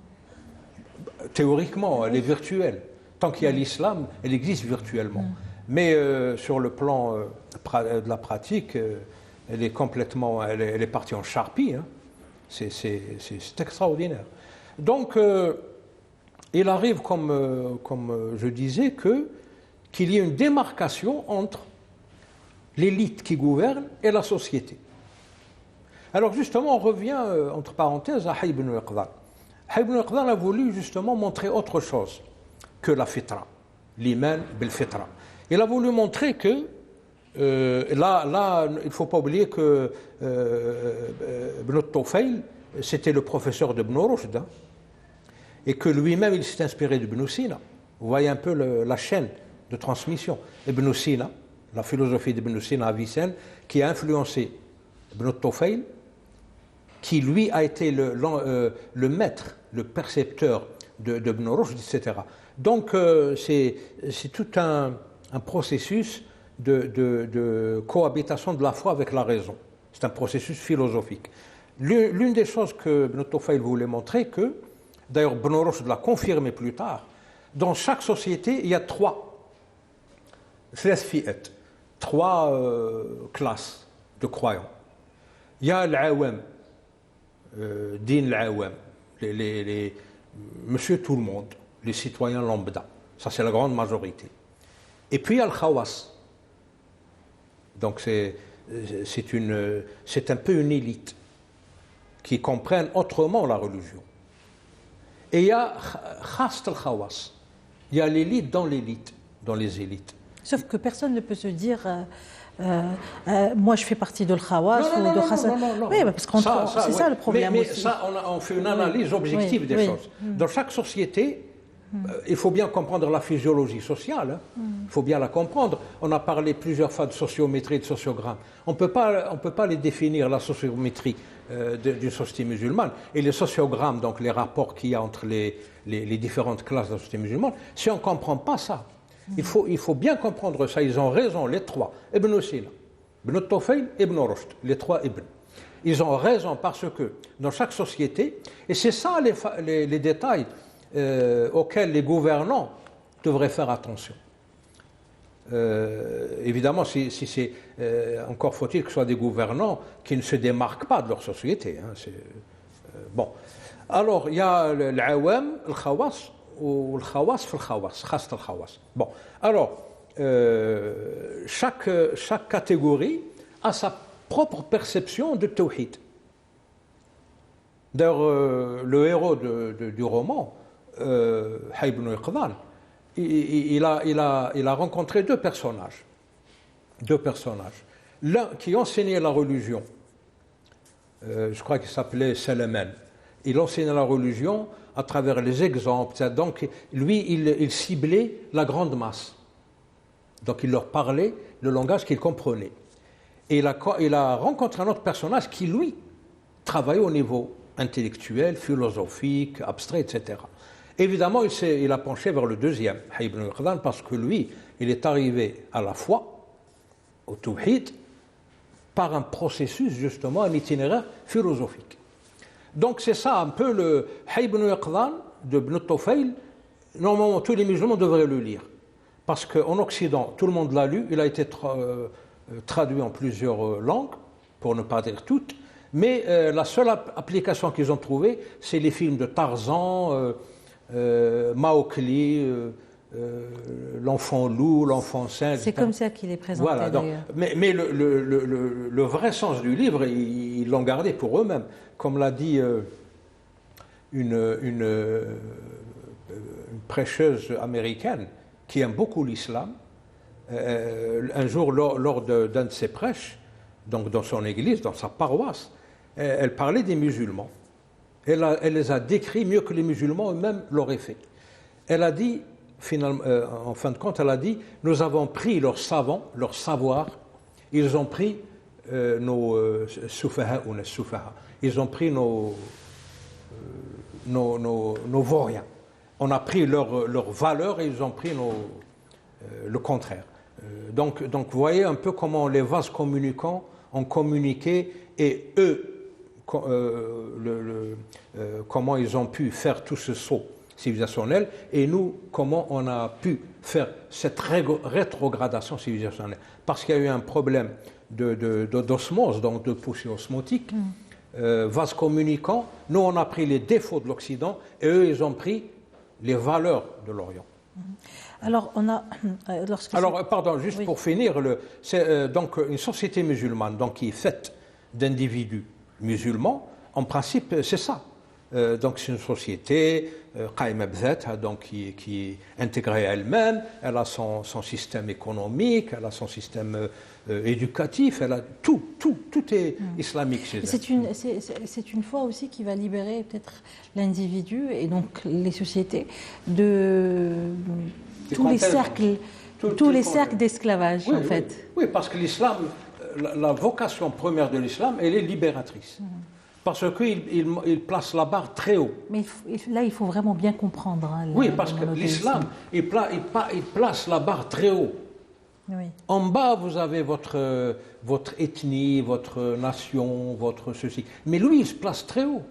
Théoriquement, elle est virtuelle. Tant qu'il y a l'islam, elle existe virtuellement. Mais sur le plan de la pratique, elle est partie en charpie. Hein. C'est extraordinaire. Donc, il arrive, comme je disais, qu'il y ait une démarcation entre l'élite qui gouverne et la société. Alors justement, on revient, entre parenthèses, à Hayy ibn Iqdal. Hayy ibn Iqdal a voulu justement montrer autre chose que la fitra, l'iman bil fitra. Il a voulu montrer que, là, il ne faut pas oublier que Ibn Tufayl, c'était le professeur d'Ibn Rushd, hein, et que lui-même, il s'est inspiré d'Ibn Sina. Vous voyez un peu la chaîne de transmission. Ibn Sina, la philosophie d'Ibn Sina à Avicenne, qui a influencé Ibn Tufayl, qui lui a été le maître, le percepteur de Ibn Rushd, etc. Donc c'est tout un processus de cohabitation de la foi avec la raison. C'est un processus philosophique. L'une des choses que Ibn Tufayl voulait montrer, que d'ailleurs Ibn Rushd l'a confirmé plus tard, dans chaque société, il y a trois classes de croyants. Il y a l'awam, din l'awam, monsieur tout le monde, les citoyens lambda. Ça, c'est la grande majorité. Et puis il y a le khawas. Donc c'est un peu une élite qui comprennent autrement la religion. Et il y a khast al-khawas. Il y a l'élite dans les élites. Sauf que personne ne peut se dire moi je fais partie de l'Khawas ou de Khas. Oui, parce que c'est ça le problème. Mais aussi. Ça, on fait une analyse objective des choses. Dans chaque société, il faut bien comprendre la physiologie sociale. Il faut bien la comprendre. On a parlé plusieurs fois de sociométrie et de sociogramme. On ne peut pas les définir, la sociométrie d'une société musulmane. Et les sociogrammes, donc les rapports qu'il y a entre les différentes classes de la société musulmane, si on ne comprend pas ça, il faut bien comprendre ça. Ils ont raison, les trois. Ibn Sina, Ibn Tufayl, Ibn Rushd, les trois Ibn. Ils ont raison parce que dans chaque société, et c'est ça les détails auxquels les gouvernants devraient faire attention. Évidemment, si c'est encore faut-il que ce soit des gouvernants qui ne se démarquent pas de leur société. Bon. Alors, il y a l'awam, le khawas, ou le khawas fi le khawas, khast al khawas. Bon. Alors, chaque catégorie a sa propre perception de tawhid. D'ailleurs, le héros du roman, Hayy ibn Yaqdhan, il a rencontré deux personnages. L'un qui enseignait la religion, je crois qu'il s'appelait Salaman. Il enseignait la religion à travers les exemples. Donc, lui, il ciblait la grande masse. Donc, il leur parlait le langage qu'ils comprenaient. Et il a rencontré un autre personnage qui, lui, travaillait au niveau intellectuel, philosophique, abstrait, etc. Évidemment, il a penché vers le deuxième, Hayy ibn Yaqdhan, parce que lui, il est arrivé à la foi, au tawhid, par un processus, justement, un itinéraire philosophique. Donc c'est ça un peu le Hayy ibn Yaqdhan de Ibn Tufayl. Normalement, tous les musulmans devraient le lire. Parce qu'en Occident, tout le monde l'a lu. Il a été traduit en plusieurs langues, pour ne pas dire toutes. Mais la seule application qu'ils ont trouvée, c'est les films de Tarzan, Mowgli, l'enfant loup, l'enfant singe. C'est comme ça qu'il est présenté. Voilà, donc, mais le vrai sens du livre, ils l'ont gardé pour eux-mêmes. Comme l'a dit une prêcheuse américaine qui aime beaucoup l'islam, un jour lors d'un de ses prêches, donc dans son église, dans sa paroisse, elle parlait des musulmans. Elle les a décrits mieux que les musulmans eux-mêmes l'auraient fait. Elle a dit, finalement, en fin de compte, elle a dit, nous avons pris leurs savants, leur savoir, ils ont pris nos soufaha ou nos soufaha, ils ont pris nos vauriens. On a pris leurs valeurs et ils ont pris le contraire. Donc, vous voyez un peu comment les vases communicants ont communiqué et eux, comment ils ont pu faire tout ce saut civilisationnel et nous, comment on a pu faire cette rétrogradation civilisationnelle. Parce qu'il y a eu un problème d'osmose, donc de poussée osmotique, vases communicants. Nous, on a pris les défauts de l'Occident et eux, ils ont pris les valeurs de l'Orient. Alors, on a. Pardon, juste pour finir, c'est donc une société musulmane donc, qui est faite d'individus musulmans, en principe, c'est ça. Donc, c'est une société donc, qui est intégrée à elle-même, elle a son système économique, elle a son système éducatif, elle a tout est islamique chez elle. C'est une foi aussi qui va libérer peut-être l'individu et donc les sociétés de tous les cercles d'esclavage, en fait. Oui, parce que l'islam, la vocation première de l'islam, elle est libératrice. Parce qu'il place la barre très haut. Mais là, il faut vraiment bien comprendre. Hein, oui, parce que l'islam, il place la barre très haut. Oui. En bas, vous avez votre ethnie, votre nation, votre ceci. Mais lui, il se place très haut.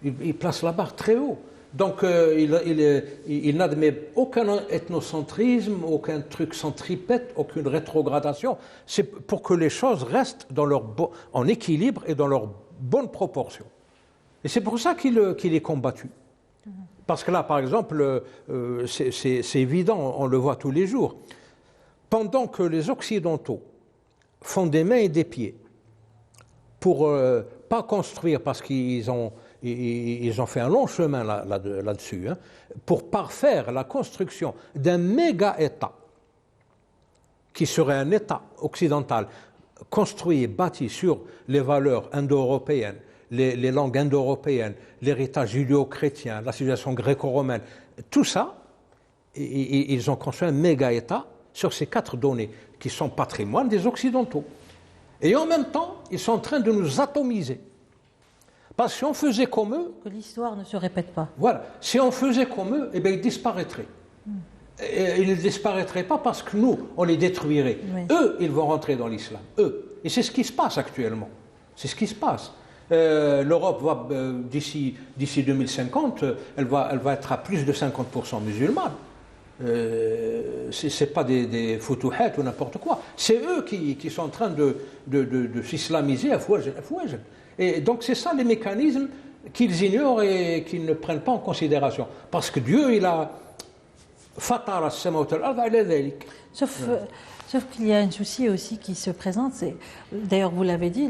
Il place la barre très haut. Donc, il n'admet aucun ethnocentrisme, aucun truc centripète, aucune rétrogradation. C'est pour que les choses restent en équilibre et dans leur bonne proportion. Et c'est pour ça qu'il est combattu. Parce que là, par exemple, c'est évident, on le voit tous les jours. Pendant que les Occidentaux font des mains et des pieds pour pas construire, parce qu'ils ont fait un long chemin là-dessus, hein, pour parfaire la construction d'un méga-État, qui serait un État occidental, construit et bâti sur les valeurs indo-européennes, les langues indo-européennes, l'héritage judéo-chrétien, la civilisation gréco-romaine, tout ça, ils ont construit un méga-État sur ces 4 données, qui sont patrimoine des Occidentaux. Et en même temps, ils sont en train de nous atomiser. Parce que si on faisait comme eux... Que l'histoire ne se répète pas. Voilà. Si on faisait comme eux, eh bien, ils disparaîtraient. Et ils ne disparaîtraient pas parce que nous, on les détruirait. Oui. Eux, ils vont rentrer dans l'islam. Eux. Et c'est ce qui se passe actuellement. C'est ce qui se passe. L'Europe va, d'ici 2050, elle va être à plus de 50% musulmane. C'est pas des foutouhats ou n'importe quoi. C'est eux qui sont en train de s'islamiser à fouajen. Et donc c'est ça les mécanismes qu'ils ignorent et qu'ils ne prennent pas en considération. Parce que Dieu, il a fatara as-samawati wal arda ala dhalik. Sauf qu'il y a un souci aussi qui se présente. D'ailleurs, vous l'avez dit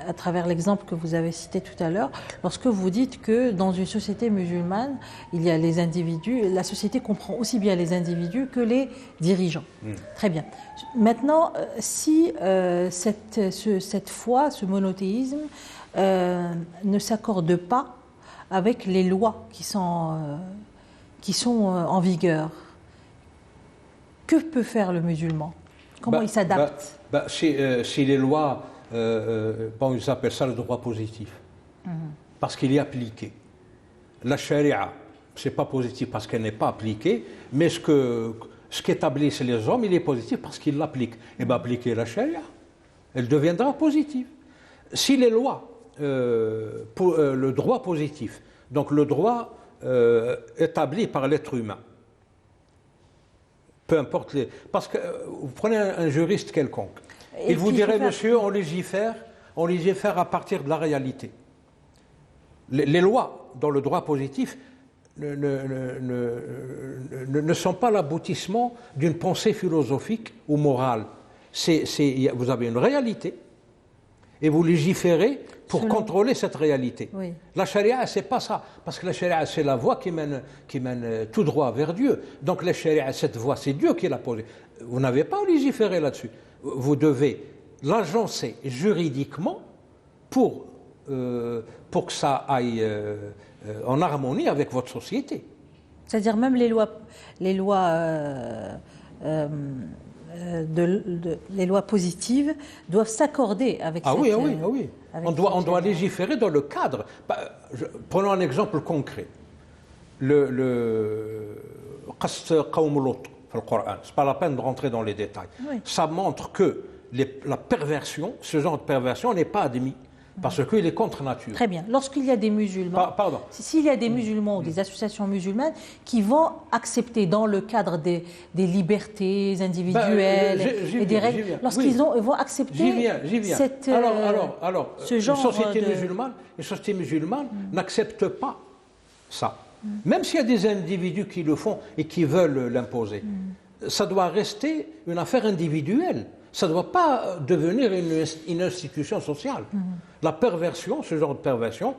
à travers l'exemple que vous avez cité tout à l'heure, lorsque vous dites que dans une société musulmane, il y a les individus, la société comprend aussi bien les individus que les dirigeants. Très bien. Maintenant, si cette foi, ce monothéisme, ne s'accorde pas avec les lois qui sont en vigueur, que peut faire le musulman? Comment il s'adapte? Si les lois, ils appellent ça le droit positif, parce qu'il est appliqué. La charia, ce n'est pas positif parce qu'elle n'est pas appliquée, mais ce qu'établissent les hommes, il est positif parce qu'ils l'appliquent. Et bien, appliquer la charia, elle deviendra positive. Si les lois, le droit positif, donc le droit établi par l'être humain, peu importe parce que vous prenez un juriste quelconque, il vous dirait, monsieur, on légifère à partir de la réalité. Les lois dans le droit positif ne sont pas l'aboutissement d'une pensée philosophique ou morale. Vous avez une réalité et vous légiférez pour contrôler cette réalité. Oui. La charia, c'est pas ça. Parce que la charia, c'est la voie qui mène tout droit vers Dieu. Donc la charia, cette voie, c'est Dieu qui l'a posée. Vous n'avez pas à légiférer là-dessus. Vous devez l'agencer juridiquement pour que ça aille en harmonie avec votre société. C'est-à-dire même les lois positives doivent s'accorder avec cette... Oui. On doit légiférer dans le cadre. Prenons un exemple concret. Le qast qawm Lut, dans le Coran. Ce n'est pas la peine de rentrer dans les détails. Oui. Ça montre que la perversion, ce genre de perversion n'est pas admis. Parce qu'il est contre nature. Très bien. Lorsqu'il y a des musulmans, s'il y a des musulmans ou des associations musulmanes qui vont accepter dans le cadre des libertés individuelles et des règles, lorsqu'ils vont accepter cette, ce genre les sociétés musulmanes n'acceptent pas ça. Même s'il y a des individus qui le font et qui veulent l'imposer, ça doit rester une affaire individuelle. Ça ne doit pas devenir une institution sociale. La perversion, ce genre de perversion,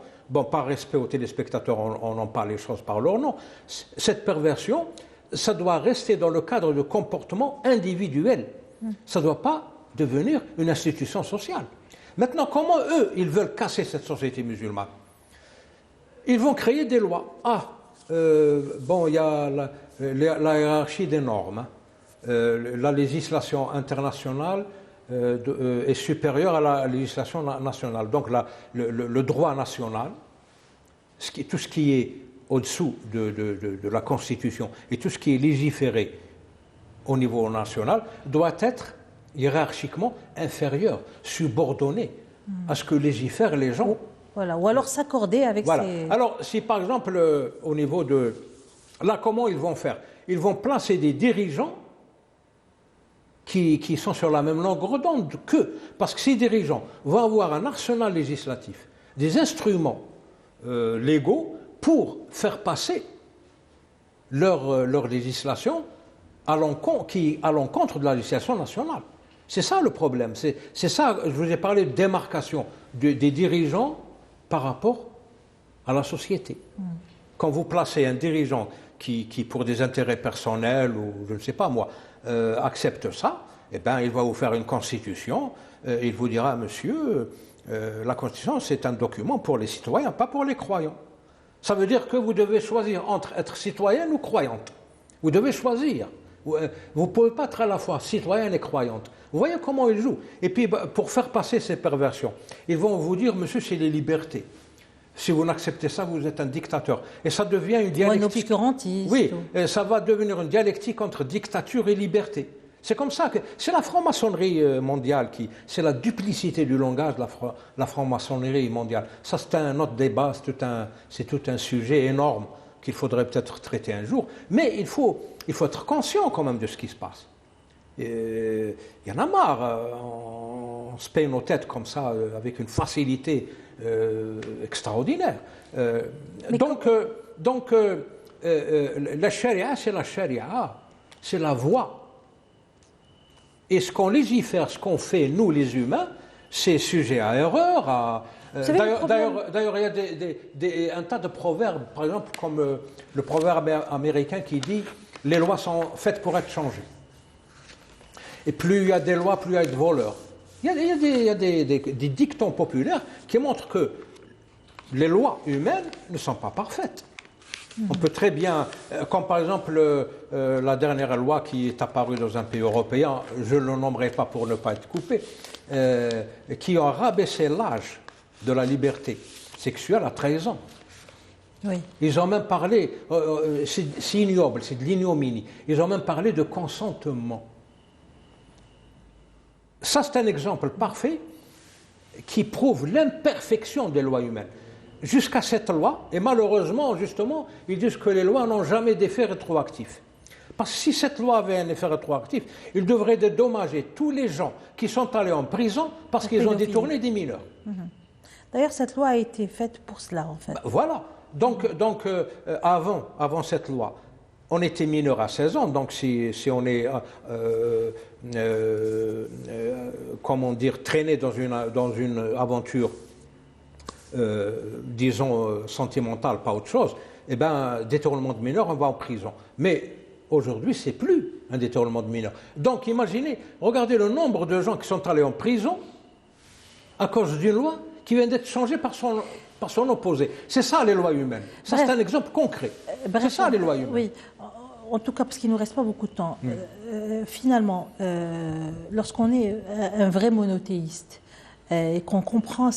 par respect aux téléspectateurs, on en parle les choses par leur nom, cette perversion, ça doit rester dans le cadre de comportements individuels. Ça ne doit pas devenir une institution sociale. Maintenant, comment eux, ils veulent casser cette société musulmane? Ils vont créer des lois. Il y a la hiérarchie des normes. La législation internationale est supérieure à la législation nationale. Donc le droit national, tout ce qui est au-dessous de la Constitution et tout ce qui est légiféré au niveau national doit être hiérarchiquement inférieur, subordonné à ce que légifèrent les gens. Voilà. Ou alors s'accorder avec ces... Alors, si par exemple, au niveau de... Là, comment ils vont faire? Ils vont placer des dirigeants qui sont sur la même longueur d'onde qu'eux. Parce que ces dirigeants vont avoir un arsenal législatif, des instruments légaux pour faire passer leur législation à l'encontre de la législation nationale. C'est ça le problème. C'est ça, je vous ai parlé de démarcation des dirigeants par rapport à la société. Quand vous placez un dirigeant qui pour des intérêts personnels ou je ne sais pas moi, accepte ça, eh bien, il va vous faire une constitution, il vous dira, monsieur, la constitution c'est un document pour les citoyens, pas pour les croyants. Ça veut dire que vous devez choisir entre être citoyenne ou croyante. Vous devez choisir. Vous ne pouvez pas être à la fois citoyenne et croyante. Vous voyez comment ils jouent. Et puis, pour faire passer ces perversions, ils vont vous dire, monsieur, c'est les libertés. Si vous n'acceptez ça, vous êtes un dictateur. Et ça devient une dialectique. Un obscurantiste. Oui, et ça va devenir une dialectique entre dictature et liberté. C'est comme ça que... C'est la franc-maçonnerie mondiale c'est la duplicité du langage de la franc-maçonnerie mondiale. Ça, c'est un autre débat, c'est tout un sujet énorme qu'il faudrait peut-être traiter un jour. Mais il faut être conscient quand même de ce qui se passe. Il y en a marre. On se paye nos têtes comme ça, avec une facilité extraordinaire. Donc, la charia, c'est la charia. C'est la voie. Et ce qu'on légifère, ce qu'on fait, nous les humains, c'est sujet à erreur. D'ailleurs, il y a un tas de proverbes, par exemple, comme le proverbe américain qui dit « les lois sont faites pour être changées ». Et plus il y a des lois, plus il y a de voleurs. Il y a des dictons populaires qui montrent que les lois humaines ne sont pas parfaites. On peut très bien, comme par exemple la dernière loi qui est apparue dans un pays européen, je ne le nommerai pas pour ne pas être coupé, qui a rabaissé l'âge de la liberté sexuelle à 13 ans. Oui. Ils ont même parlé, c'est ignoble, c'est de l'ignominie, ils ont même parlé de consentement. Ça, c'est un exemple parfait qui prouve l'imperfection des lois humaines. Jusqu'à cette loi, et malheureusement, justement, ils disent que les lois n'ont jamais d'effet rétroactif. Parce que si cette loi avait un effet rétroactif, il devrait dédommager tous les gens qui sont allés en prison parce qu'ils ont détourné des mineurs. D'ailleurs, cette loi a été faite pour cela, en fait. Voilà. Donc avant cette loi, on était mineur à 16 ans, donc si on est, comment dire, traîné dans une aventure, disons, sentimentale, pas autre chose, eh bien, détournement de mineur, on va en prison. Mais aujourd'hui, c'est plus un détournement de mineur. Donc, imaginez, regardez le nombre de gens qui sont allés en prison à cause d'une loi qui vient d'être changée par son opposé. C'est ça, les lois humaines. Ça, c'est un exemple concret. C'est ça, les lois humaines. Oui. En tout cas, parce qu'il ne nous reste pas beaucoup de temps. Finalement, lorsqu'on est un vrai monothéiste, et qu'on comprend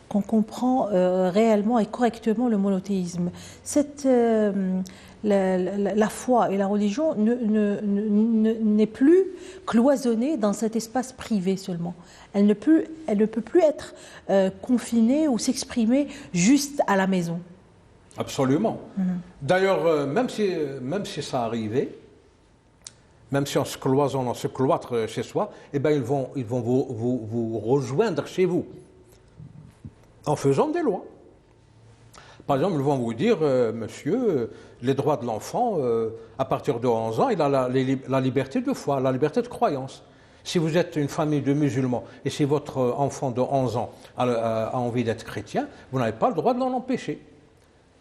qu'on comprend réellement et correctement le monothéisme. La foi et la religion n'est plus cloisonnée dans cet espace privé seulement. Elle ne peut plus être confinée ou s'exprimer juste à la maison. Absolument. D'ailleurs, même si ça arrivait, même si on se cloisonne, on se cloître chez soi, eh bien ils vont vous rejoindre chez vous en faisant des lois. Par exemple, ils vont vous dire, monsieur, les droits de l'enfant, à partir de 11 ans, il a la liberté de foi, la liberté de croyance. Si vous êtes une famille de musulmans et si votre enfant de 11 ans a envie d'être chrétien, vous n'avez pas le droit de l'en empêcher.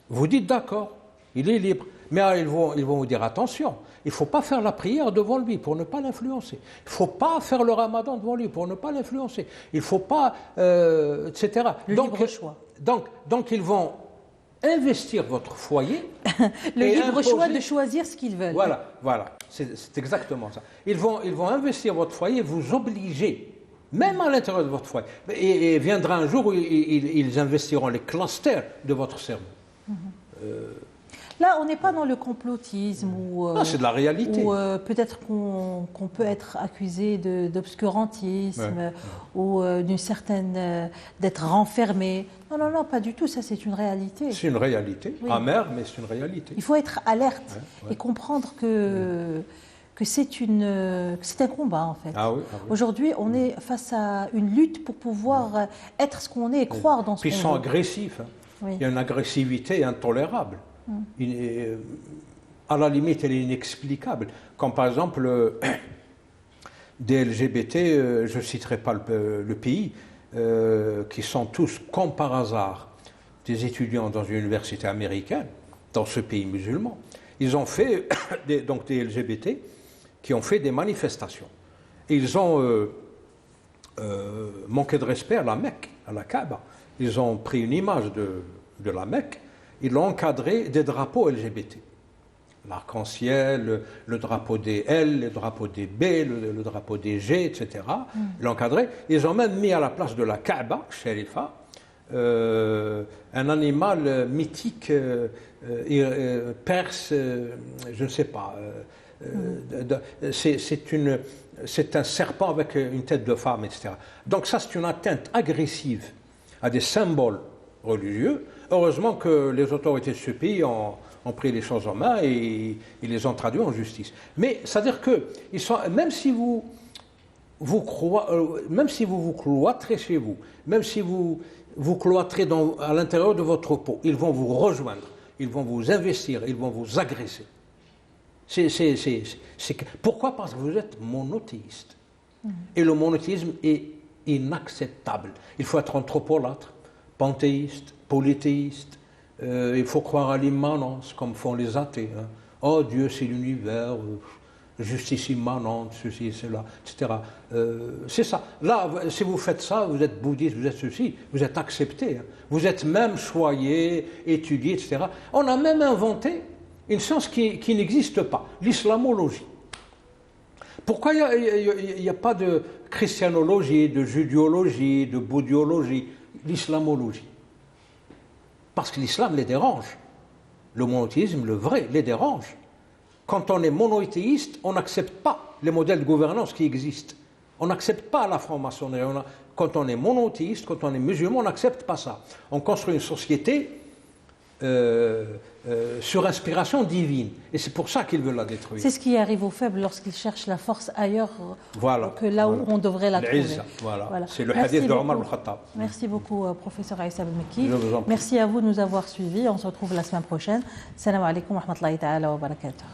Vous dites d'accord, il est libre. Mais ils vont vous dire attention, il ne faut pas faire la prière devant lui pour ne pas l'influencer. Il ne faut pas faire le ramadan devant lui pour ne pas l'influencer. Il ne faut pas, etc. Le libre choix. Donc ils vont investir votre foyer. Le et libre imposer... choix de choisir ce qu'ils veulent. Voilà, c'est exactement ça. Ils vont investir votre foyer, vous obliger, même à l'intérieur de votre foyer. Et viendra un jour où ils investiront les clusters de votre cerveau. Là, on n'est pas dans le complotisme ou non, c'est de la réalité. Ou peut-être qu'on peut être accusé d'obscurantisme ou d'une certaine d'être renfermé. Non, pas du tout. Ça, c'est une réalité. C'est une réalité, amère, mais c'est une réalité. Il faut être alerte et comprendre que c'est un combat en fait. Ah oui. Aujourd'hui, on est face à une lutte pour pouvoir être ce qu'on est et croire dans ce qu'on est. Puis ils sont agressifs. Il y a une agressivité intolérable. À la limite, elle est inexplicable. Comme par exemple des LGBT, je ne citerai pas le pays, qui sont tous, comme par hasard, des étudiants dans une université américaine, dans ce pays musulman. Ils ont fait, donc des LGBT, qui ont fait des manifestations. Et ils ont manqué de respect à la Mecque, à la Kaaba. Ils ont pris une image de la Mecque. Ils l'ont encadré des drapeaux LGBT. L'arc-en-ciel, le drapeau des L, le drapeau des B, le drapeau des G, etc. Ils l'ont encadré. Ils ont même mis à la place de la Kaaba, Sharifa, un animal mythique perse, je ne sais pas. C'est un serpent avec une tête de femme, etc. Donc ça, c'est une atteinte agressive à des symboles religieux. Heureusement que les autorités de ce pays ont pris les choses en main et ils les ont traduits en justice. Mais c'est-à-dire que même si vous cloîtrez chez vous, même si vous cloîtrez à l'intérieur de votre peau, ils vont vous rejoindre, ils vont vous investir, ils vont vous agresser. Pourquoi? Parce que vous êtes monothéiste. Et le monothéisme est inacceptable. Il faut être anthropolâtre, panthéiste, polythéiste. Il faut croire à l'immanence, comme font les athées. Oh, Dieu, c'est l'univers, justice immanente, ceci et cela, etc. C'est ça. Là, si vous faites ça, vous êtes bouddhiste, vous êtes ceci, vous êtes accepté. Vous êtes même choyé, étudié, etc. On a même inventé une science qui n'existe pas, l'islamologie. Pourquoi il n'y a pas de christianologie, de judéologie, de bouddhiologie, l'islamologie? Parce que l'islam les dérange. Le monothéisme, le vrai, les dérange. Quand on est monothéiste, on n'accepte pas les modèles de gouvernance qui existent. On n'accepte pas la franc-maçonnerie. Quand on est monothéiste, quand on est musulman, on n'accepte pas ça. On construit une société sur inspiration divine. Et c'est pour ça qu'ils veulent la détruire. C'est ce qui arrive aux faibles lorsqu'ils cherchent la force ailleurs que là où on devrait la trouver. Voilà. C'est le hadith de Omar al-Khattab. Merci beaucoup, professeur Aïssa Belmekki. Merci à vous de nous avoir suivis. On se retrouve la semaine prochaine. Salam alaikum wa rahmatullahi ta'ala wa barakatuh.